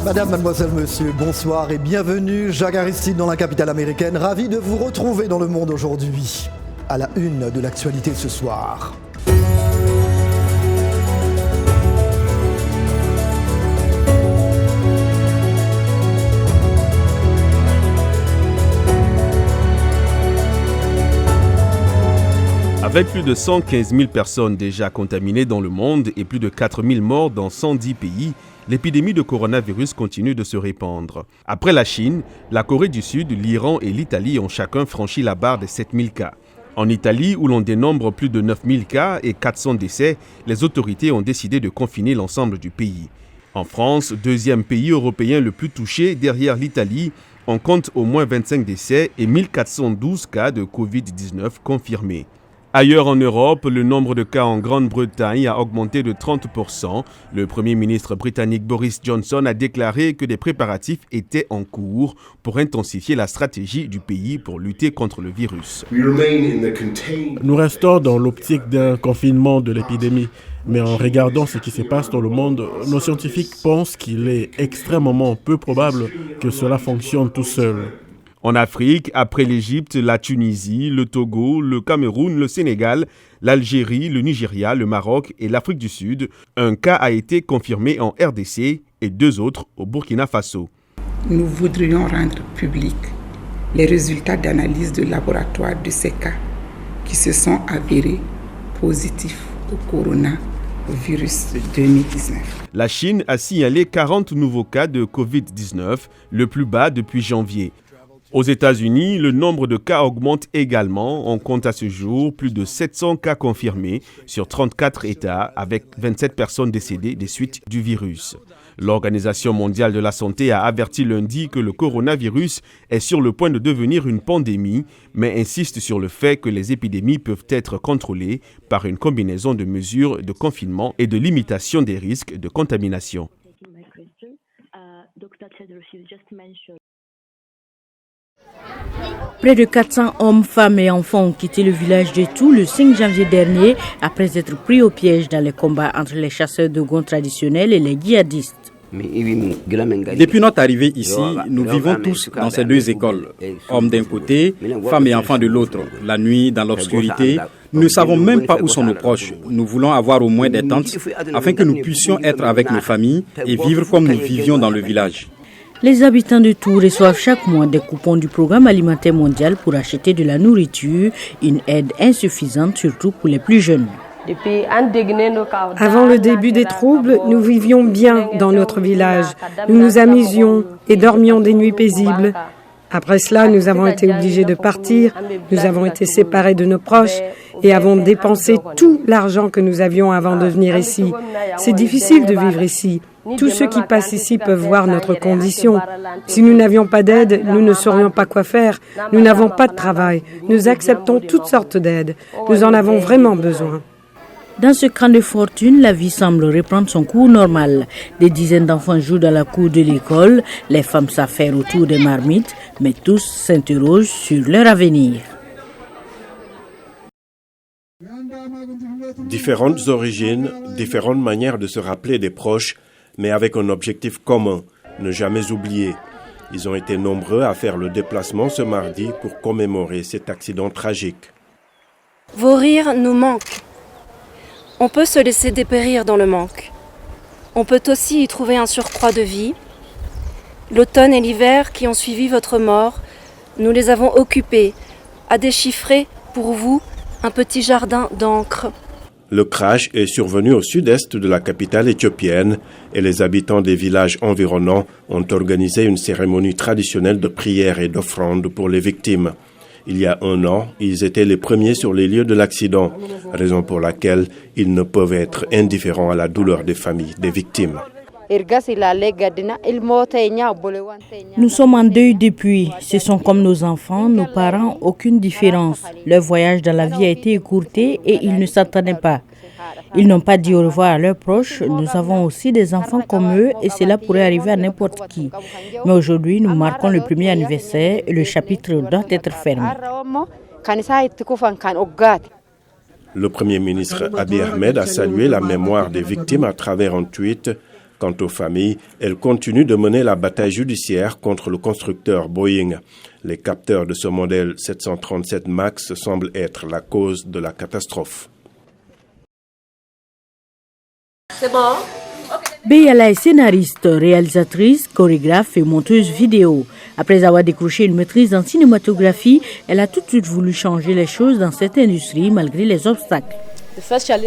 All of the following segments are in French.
Madame, mademoiselle, monsieur, bonsoir et bienvenue. Jacques Aristide dans la capitale américaine. Ravi de vous retrouver dans le monde aujourd'hui. À la une de l'actualité ce soir. Avec plus de 115 000 personnes déjà contaminées dans le monde et plus de 4 000 morts dans 110 pays, l'épidémie de coronavirus continue de se répandre. Après la Chine, la Corée du Sud, l'Iran et l'Italie ont chacun franchi la barre des 7 000 cas. En Italie, où l'on dénombre plus de 9 000 cas et 400 décès, les autorités ont décidé de confiner l'ensemble du pays. En France, deuxième pays européen le plus touché derrière l'Italie, on compte au moins 25 décès et 1412 cas de Covid-19 confirmés. Ailleurs en Europe, le nombre de cas en Grande-Bretagne a augmenté de 30%. Le Premier ministre britannique Boris Johnson a déclaré que des préparatifs étaient en cours pour intensifier la stratégie du pays pour lutter contre le virus. Nous restons dans l'optique d'un confinement de l'épidémie. Mais en regardant ce qui se passe dans le monde, nos scientifiques pensent qu'il est extrêmement peu probable que cela fonctionne tout seul. En Afrique, après l'Égypte, la Tunisie, le Togo, le Cameroun, le Sénégal, l'Algérie, le Nigeria, le Maroc et l'Afrique du Sud, un cas a été confirmé en RDC et 2 autres au Burkina Faso. Nous voudrions rendre publics les résultats d'analyse de laboratoire de ces cas qui se sont avérés positifs au coronavirus 2019. La Chine a signalé 40 nouveaux cas de Covid-19, le plus bas depuis janvier. Aux États-Unis, le nombre de cas augmente également. On compte à ce jour plus de 700 cas confirmés sur 34 États avec 27 personnes décédées des suites du virus. L'Organisation mondiale de la santé a averti lundi que le coronavirus est sur le point de devenir une pandémie, mais insiste sur le fait que les épidémies peuvent être contrôlées par une combinaison de mesures de confinement et de limitation des risques de contamination. Près de 400 hommes, femmes et enfants ont quitté le village de Tou le 5 janvier dernier après être pris au piège dans les combats entre les chasseurs de Dogons traditionnels et les djihadistes. Depuis notre arrivée ici, nous vivons tous dans ces 2 écoles. Hommes d'un côté, femmes et enfants de l'autre. La nuit, dans l'obscurité, nous ne savons même pas où sont nos proches. Nous voulons avoir au moins des tentes afin que nous puissions être avec nos familles et vivre comme nous vivions dans le village. Les habitants de Tou reçoivent chaque mois des coupons du Programme alimentaire mondial pour acheter de la nourriture, une aide insuffisante surtout pour les plus jeunes. Avant le début des troubles, nous vivions bien dans notre village. Nous nous amusions et dormions des nuits paisibles. Après cela, nous avons été obligés de partir, nous avons été séparés de nos proches et avons dépensé tout l'argent que nous avions avant de venir ici. C'est difficile de vivre ici. Tous ceux qui passent ici peuvent voir notre condition. Si nous n'avions pas d'aide, nous ne saurions pas quoi faire. Nous n'avons pas de travail. Nous acceptons toutes sortes d'aides. Nous en avons vraiment besoin. Dans ce camp de fortune, la vie semble reprendre son cours normal. Des dizaines d'enfants jouent dans la cour de l'école, les femmes s'affairent autour des marmites, mais tous s'interrogent sur leur avenir. Différentes origines, différentes manières de se rappeler des proches, mais avec un objectif commun, ne jamais oublier. Ils ont été nombreux à faire le déplacement ce mardi pour commémorer cet accident tragique. Vos rires nous manquent. On peut se laisser dépérir dans le manque. On peut aussi y trouver un surcroît de vie. L'automne et l'hiver qui ont suivi votre mort, nous les avons occupés à déchiffrer pour vous un petit jardin d'encre. Le crash est survenu au sud-est de la capitale éthiopienne et les habitants des villages environnants ont organisé une cérémonie traditionnelle de prière et d'offrande pour les victimes. Il y a 1 an, ils étaient les premiers sur les lieux de l'accident, raison pour laquelle ils ne peuvent être indifférents à la douleur des familles des victimes. Nous sommes en deuil depuis. Ce sont comme nos enfants, nos parents, aucune différence. Leur voyage dans la vie a été écourté et ils ne s'attendaient pas. Ils n'ont pas dit au revoir à leurs proches. Nous avons aussi des enfants comme eux et cela pourrait arriver à n'importe qui. Mais aujourd'hui, nous marquons le premier anniversaire et le chapitre doit être fermé. Le Premier ministre Abiy Ahmed a salué la mémoire des victimes à travers un tweet. Quant aux familles, elles continuent de mener la bataille judiciaire contre le constructeur Boeing. Les capteurs de ce modèle 737 MAX semblent être la cause de la catastrophe. C'est bon. Beyala est scénariste, réalisatrice, chorégraphe et monteuse vidéo. Après avoir décroché une maîtrise en cinématographie, elle a tout de suite voulu changer les choses dans cette industrie malgré les obstacles.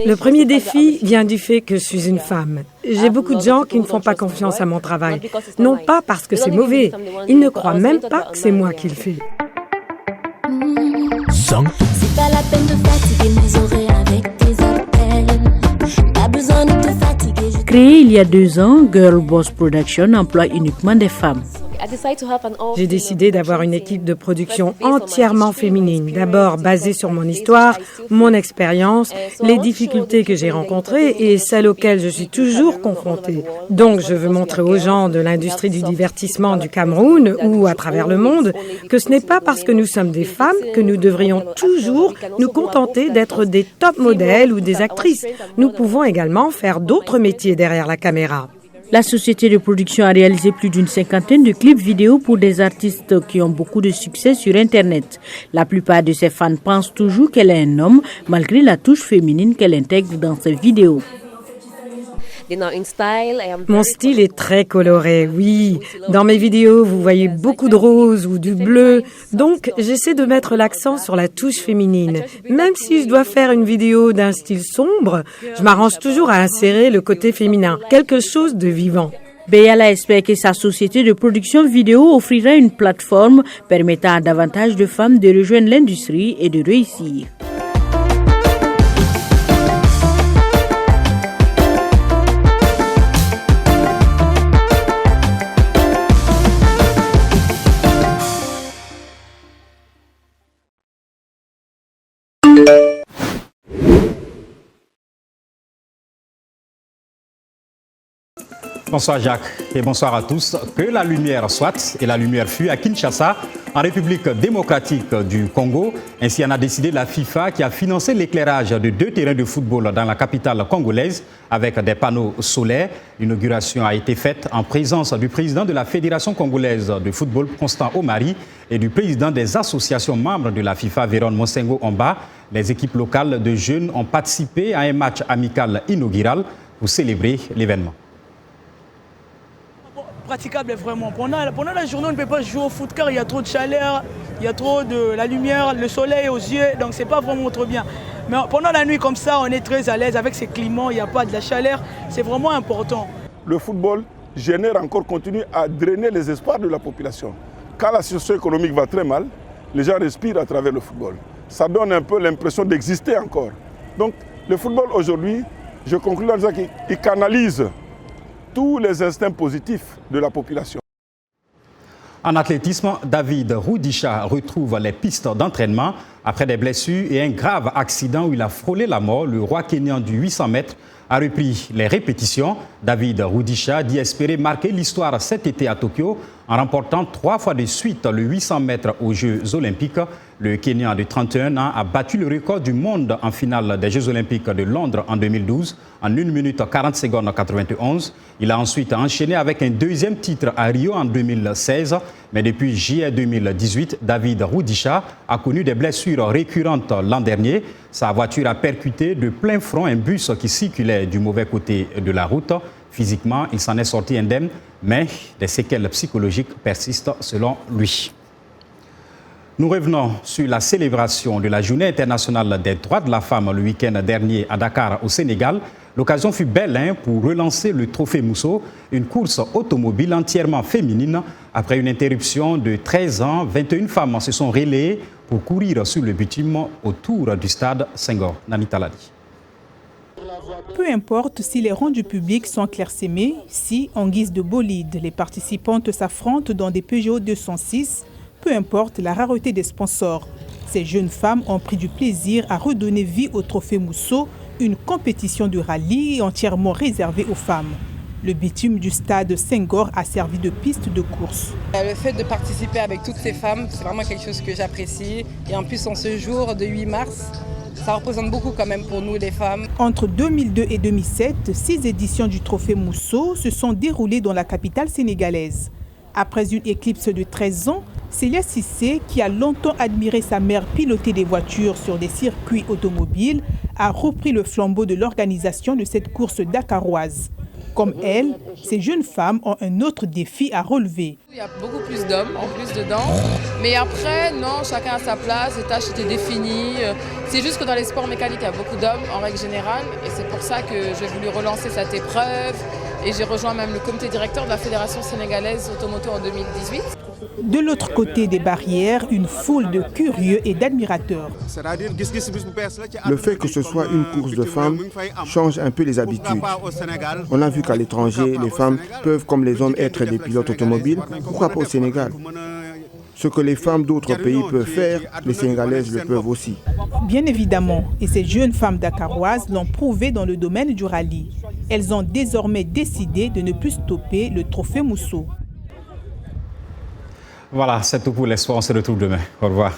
Le premier défi vient du fait que je suis une femme. J'ai beaucoup de gens qui ne font pas confiance à mon travail. Non pas parce que c'est mauvais. Ils ne croient même pas que c'est moi qui le fais. C'est pas la peine de fatiguer mes oreilles avec tes appels. Pas besoin de te fatiguer. Créée il y a 2 ans, Girl Boss Production emploie uniquement des femmes. J'ai décidé d'avoir une équipe de production entièrement féminine. D'abord basée sur mon histoire, mon expérience, les difficultés que j'ai rencontrées et celles auxquelles je suis toujours confrontée. Donc je veux montrer aux gens de l'industrie du divertissement du Cameroun ou à travers le monde que ce n'est pas parce que nous sommes des femmes que nous devrions toujours nous contenter d'être des top modèles ou des actrices. Nous pouvons également faire d'autres métiers derrière la caméra. La société de production a réalisé plus d'une 50aine de clips vidéo pour des artistes qui ont beaucoup de succès sur Internet. La plupart de ses fans pensent toujours qu'elle est un homme, malgré la touche féminine qu'elle intègre dans ses vidéos. Mon style est très coloré, oui. Dans mes vidéos, vous voyez beaucoup de rose ou du bleu. Donc, j'essaie de mettre l'accent sur la touche féminine. Même si je dois faire une vidéo d'un style sombre, je m'arrange toujours à insérer le côté féminin, quelque chose de vivant. Beyala espère que sa société de production vidéo offrira une plateforme permettant à davantage de femmes de rejoindre l'industrie et de réussir. Bonsoir Jacques et bonsoir à tous. Que la lumière soit et la lumière fut à Kinshasa, en République démocratique du Congo. Ainsi en a décidé la FIFA qui a financé l'éclairage de 2 terrains de football dans la capitale congolaise avec des panneaux solaires. L'inauguration a été faite en présence du président de la Fédération congolaise de football, Constant Omari, et du président des associations membres de la FIFA, Véron Monsengo Omba. Les équipes locales de jeunes ont participé à un match amical inaugural pour célébrer l'événement. Praticable vraiment. Pendant la journée, on ne peut pas jouer au foot car il y a trop de chaleur, il y a trop de la lumière, le soleil aux yeux, donc c'est pas vraiment trop bien. Mais pendant la nuit comme ça, on est très à l'aise avec ces climats, il n'y a pas de la chaleur, c'est vraiment important. Le football continue à drainer les espoirs de la population. Quand la situation économique va très mal, les gens respirent à travers le football. Ça donne un peu l'impression d'exister encore. Donc le football aujourd'hui, je conclue en disant qu'il canalise tous les instincts positifs de la population. En athlétisme, David Rudisha retrouve les pistes d'entraînement après des blessures et un grave accident où il a frôlé la mort. Le roi kényan du 800 mètres a repris les répétitions. David Rudisha dit espérer marquer l'histoire cet été à Tokyo en remportant 3 fois de suite le 800 mètres aux Jeux olympiques. Le Kényan de 31 ans a battu le record du monde en finale des Jeux olympiques de Londres en 2012 en 1 minute 40 secondes 91. Il a ensuite enchaîné avec un 2e titre à Rio en 2016. Mais depuis juillet 2018, David Rudisha a connu des blessures récurrentes l'an dernier. Sa voiture a percuté de plein front un bus qui circulait du mauvais côté de la route. Physiquement, il s'en est sorti indemne, mais des séquelles psychologiques persistent selon lui. Nous revenons sur la célébration de la Journée internationale des droits de la femme le week-end dernier à Dakar, au Sénégal. L'occasion fut belle pour relancer le trophée Mousso, une course automobile entièrement féminine. Après une interruption de 13 ans, 21 femmes se sont relayées pour courir sur le bitume autour du stade Senghor. Nani Taladi. Peu importe si les rangs du public sont clairsemés, si, en guise de bolide, les participantes s'affrontent dans des Peugeot 206, peu importe la rareté des sponsors. Ces jeunes femmes ont pris du plaisir à redonner vie au trophée Mousso, une compétition de rallye entièrement réservée aux femmes. Le bitume du stade Senghor a servi de piste de course. Le fait de participer avec toutes ces femmes, c'est vraiment quelque chose que j'apprécie. Et en plus, en ce jour de 8 mars, ça représente beaucoup quand même pour nous les femmes. Entre 2002 et 2007, 6 éditions du Trophée Mousso se sont déroulées dans la capitale sénégalaise. Après une éclipse de 13 ans, Célia Cissé, qui a longtemps admiré sa mère piloter des voitures sur des circuits automobiles, a repris le flambeau de l'organisation de cette course dakaroise. Comme elle, ces jeunes femmes ont un autre défi à relever. Il y a beaucoup plus d'hommes en plus dedans, mais après, non, chacun a sa place, les tâches étaient définies. C'est juste que dans les sports mécaniques, il y a beaucoup d'hommes en règle générale, et c'est pour ça que j'ai voulu relancer cette épreuve. Et j'ai rejoint même le comité directeur de la Fédération sénégalaise automoto en 2018. De l'autre côté des barrières, une foule de curieux et d'admirateurs. Le fait que ce soit une course de femmes change un peu les habitudes. On a vu qu'à l'étranger, les femmes peuvent, comme les hommes, être des pilotes automobiles. Pourquoi pas au Sénégal ? Ce que les femmes d'autres pays peuvent faire, les Sénégalaises le peuvent aussi. Bien évidemment, et ces jeunes femmes dakaroises l'ont prouvé dans le domaine du rallye. Elles ont désormais décidé de ne plus stopper le Trophée Mousso. Voilà, c'est tout pour l'espoir. On se retrouve demain. Au revoir.